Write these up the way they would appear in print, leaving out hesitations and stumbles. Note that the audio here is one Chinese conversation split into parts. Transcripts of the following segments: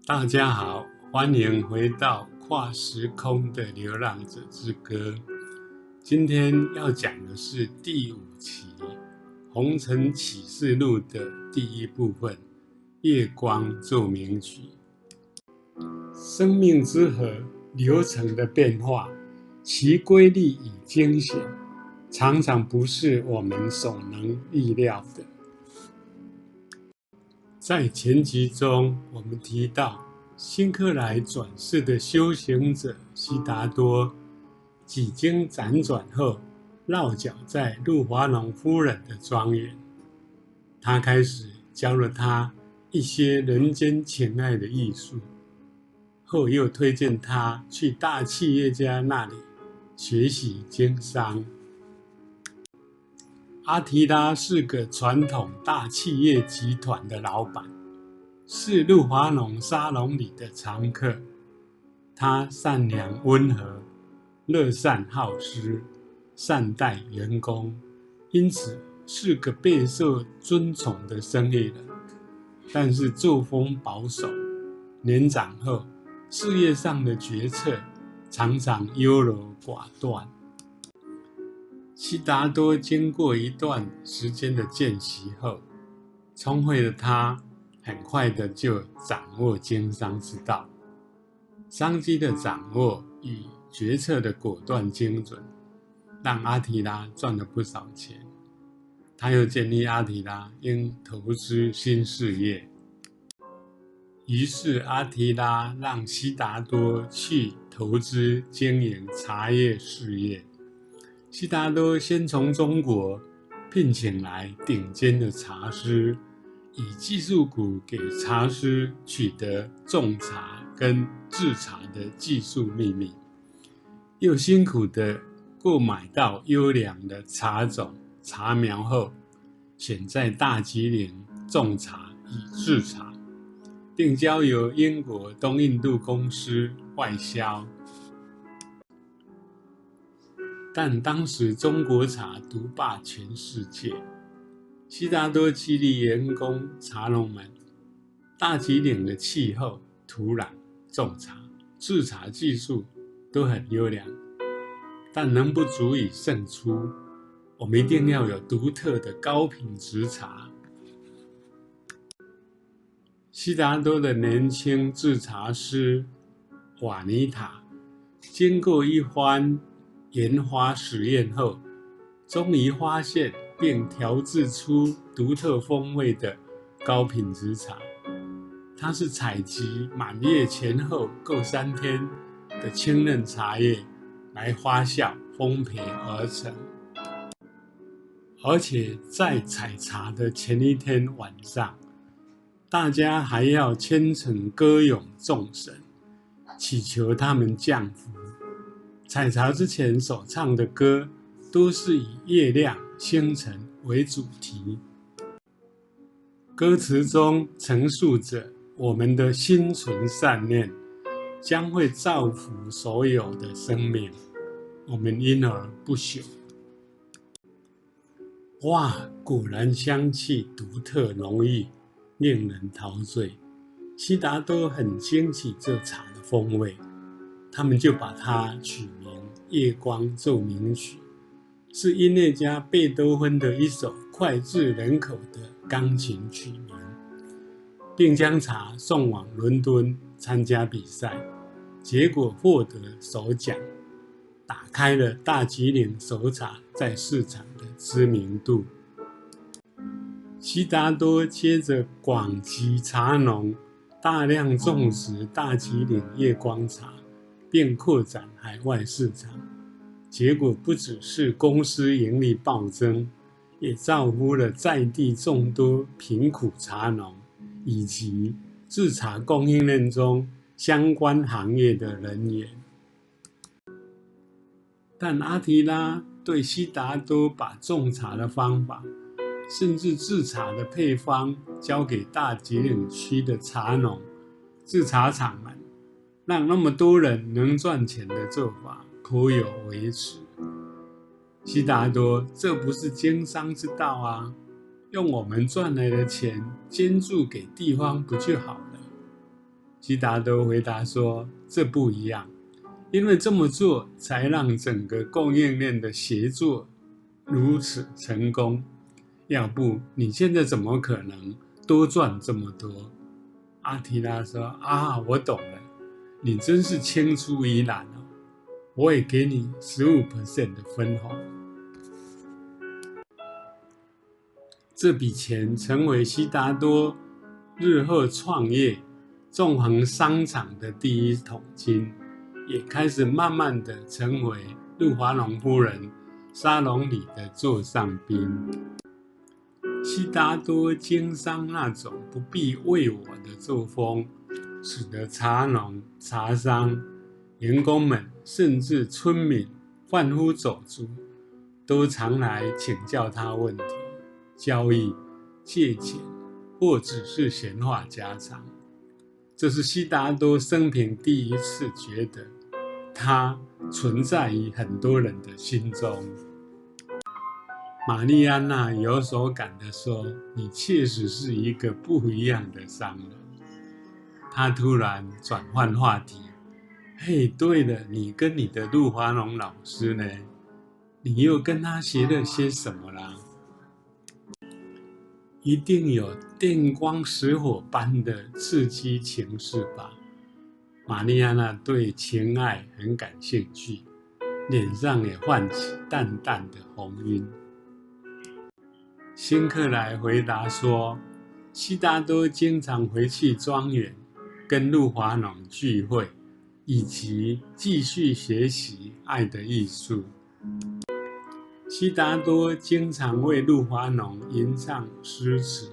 大家好，欢迎回到跨时空的流浪者之歌。今天要讲的是第5期《红尘启示录》的第1部分《夜光奏鸣曲》。生命之河流程的变化，其规律与惊险，常常不是我们所能预料的。在前集中，我们提到辛克莱转世的修行者悉达多，几经辗转后，落脚在路华龙夫人的庄园。他开始教了他一些人间情爱的艺术，后又推荐他去大企业家那里学习经商。阿提拉是个传统大企业集团的老板，是路华龙沙龙里的常客。他善良温和，乐善好施，善待员工，因此是个备受尊崇的生意人。但是作风保守，年长后事业上的决策常常优柔寡断。悉达多经过一段时间的见习后，聪慧的他很快的就掌握经商之道，商机的掌握与决策的果断精准，让阿提拉赚了不少钱。他又建议阿提拉应投资新事业，于是阿提拉让悉达多去投资经营茶叶事业。悉达多先从中国聘请来顶尖的茶师，以技术股给茶师取得种茶跟制茶的技术秘密，又辛苦地购买到优良的茶种、茶苗后，选在大吉岭种茶以制茶，并交由英国东印度公司外销。但当时中国茶独霸全世界，悉达多激励员工茶农们，大吉岭的气候、土壤、种茶、制茶技术都很优良，但仍不足以胜出，我们一定要有独特的高品质茶。悉达多的年轻制茶师瓦尼塔，经过一番研发实验后，终于发现并调制出独特风味的高品质茶。它是采集满月前后各3天的清嫩茶叶来发酵烘焙而成，而且在采茶的前一天晚上，大家还要虔诚歌咏众神，祈求他们降福。采茶之前所唱的歌都是以月亮、星辰为主题，歌词中陈述着我们的心存善念将会造福所有的生命，我们因而不朽。哇，果然香气独特浓郁，令人陶醉。悉达多很惊奇这茶的风味，他们就把它取名《夜光奏鸣曲》，是音乐家贝多芬的一首脍炙人口的钢琴曲名，并将茶送往伦敦参加比赛，结果获得首奖，打开了大吉岭熟茶在市场的知名度。悉达多接着广集茶农，大量种植大吉岭夜光茶，并扩展海外市场，结果不只是公司盈利暴增，也造福了在地众多贫苦茶农以及制茶供应链中相关行业的人员。但阿提拉对悉达多把种茶的方法，甚至制茶的配方交给大吉岭区的茶农、制茶厂们，让那么多人能赚钱的做法颇有微词。悉达多，这不是经商之道啊，用我们赚来的钱捐助给地方不就好了？悉达多回答说：“这不一样，因为这么做才让整个供应链的协作如此成功。要不你现在怎么可能多赚这么多？”阿提拉说：“啊，我懂了，你真是青出于蓝哦，我也给你15% 的分红。”这笔钱成为悉达多日后创业纵横商场的第一桶金，也开始慢慢的成为陆华浓夫人沙龙里的座上宾。悉达多经商那种不必为我的作风，使得茶农、茶商、员工们甚至村民、贩夫走卒都常来请教他问题、交易、借钱，或只是闲话家常。这是悉达多生平第一次觉得他存在于很多人的心中。玛丽安娜有所感地说：“你确实是一个不一样的商人。”她突然转换话题：“嘿，对了，你跟你的陆华龙老师呢？你又跟他学了些什么啦？一定有电光石火般的刺激情事吧？”玛丽安娜对情爱很感兴趣，脸上也泛起淡淡的红晕。辛克莱回答说：“悉达多经常回去庄园，跟陆华浓聚会，以及继续学习爱的艺术。悉达多经常为陆华浓吟唱诗词，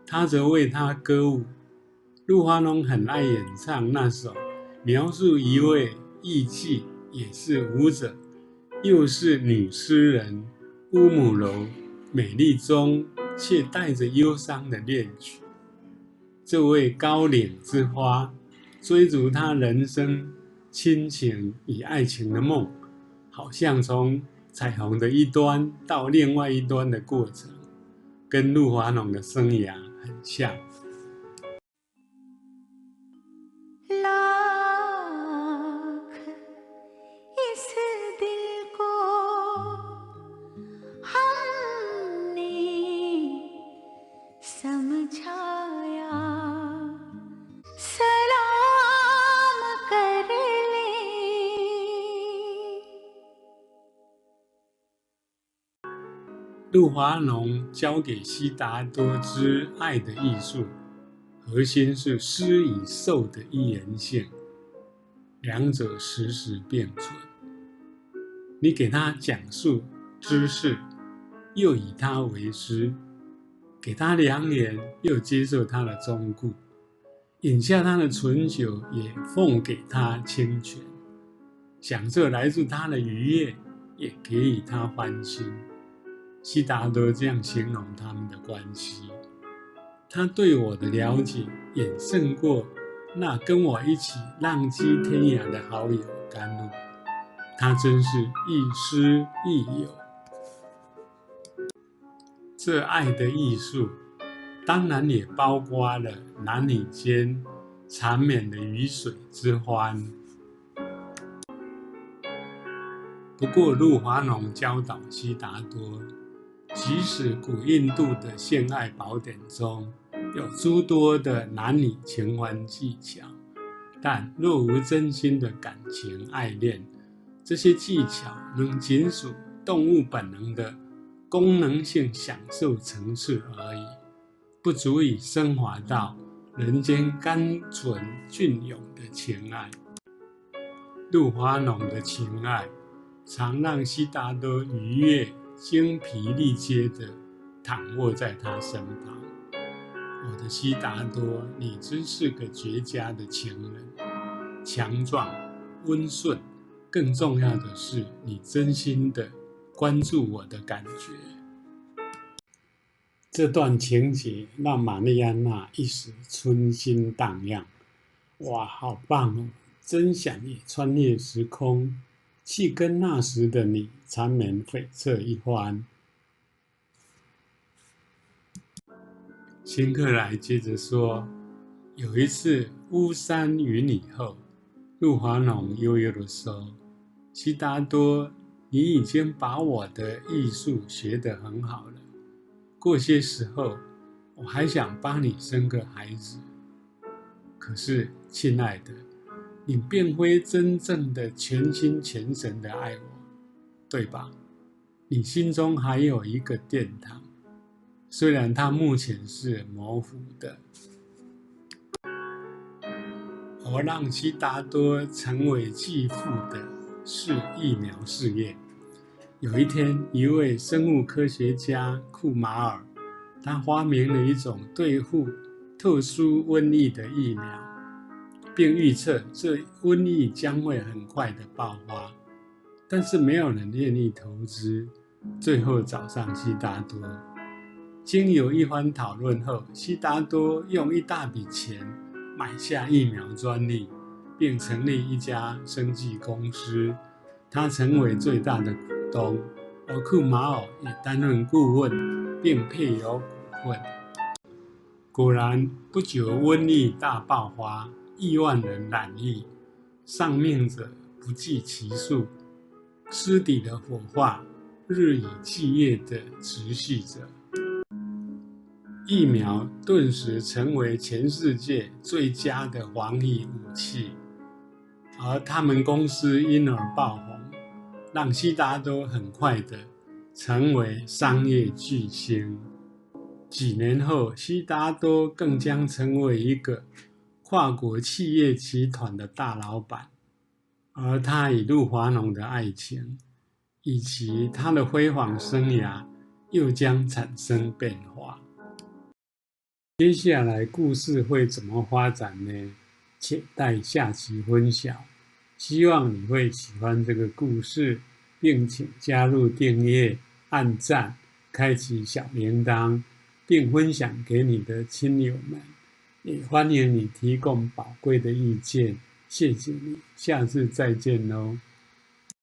他则为他歌舞。陆华浓很爱演唱那首描述一位艺妓，也是舞者，又是女诗人乌姆柔美丽中却带着忧伤的恋曲。这位高岭之花追逐他人生亲情与爱情的梦，好像从彩虹的一端到另外一端的过程，跟陆华浓的生涯很像。陆华浓教给悉达多之爱的艺术，核心是施与受的一元性，两者时时并存。你给他讲述知识，又以他为师；给他良言，又接受他的忠告；饮下他的醇酒，也奉给他清泉；享受来自他的愉悦，也给予他欢心。悉达多这样形容他们的关系：他对我的了解远胜过那跟我一起浪迹天涯的好友甘露。他真是亦师亦友。这爱的艺术，当然也包括了男女间缠绵的鱼水之欢。不过陆华浓教导悉达多，即使古印度的性爱宝典中有诸多的男女情欢技巧，但若无真心的感情爱恋，这些技巧能仅属动物本能的功能性享受层次而已，不足以升华到人间甘纯隽永的情爱。陆华浓的情爱常让悉达多愉悦精疲力竭地躺卧在他身旁。我的悉达多，你真是个绝佳的情人，强壮、温顺，更重要的是，你真心地关注我的感觉。这段情节让玛丽安娜一时春心荡漾。哇，好棒哦！真想也穿越时空，去跟那时的你缠绵悱恻一番。辛克莱接着说：“有一次巫山云雨后，陆华农悠悠地说：“悉达多，你已经把我的艺术学得很好了。过些时候，我还想帮你生个孩子。可是，亲爱的，你并非真正的全心全神的爱我，对吧？你心中还有一个殿堂，虽然它目前是模糊的。”而让悉达多成为继父的是疫苗事业。有一天，一位生物科学家库马尔，他发明了一种对付特殊瘟疫的疫苗，并预测这瘟疫将会很快的爆发。但是没有人愿意投资，最后找上悉达多。经由一番讨论后，悉达多用一大笔钱买下疫苗专利，并成立一家生技公司，他成为最大的股东，而库马尔也担任顾问，并配有股份。果然，不久瘟疫大爆发，亿万人染疫，丧命者不计其数，尸体的火化日以继夜地持续着。疫苗顿时成为全世界最佳的防疫武器，而他们公司因而爆红，让悉达多很快的成为商业巨星。几年后，悉达多更将成为一个跨国企业集团的大老板，而他与陆华农的爱情，以及他的辉煌生涯，又将产生变化。接下来故事会怎么发展呢？且待下集分晓。希望你会喜欢这个故事，并请加入订阅、按赞、开启小铃铛，并分享给你的亲友们。也欢迎你提供宝贵的意见，谢谢你，下次再见喽。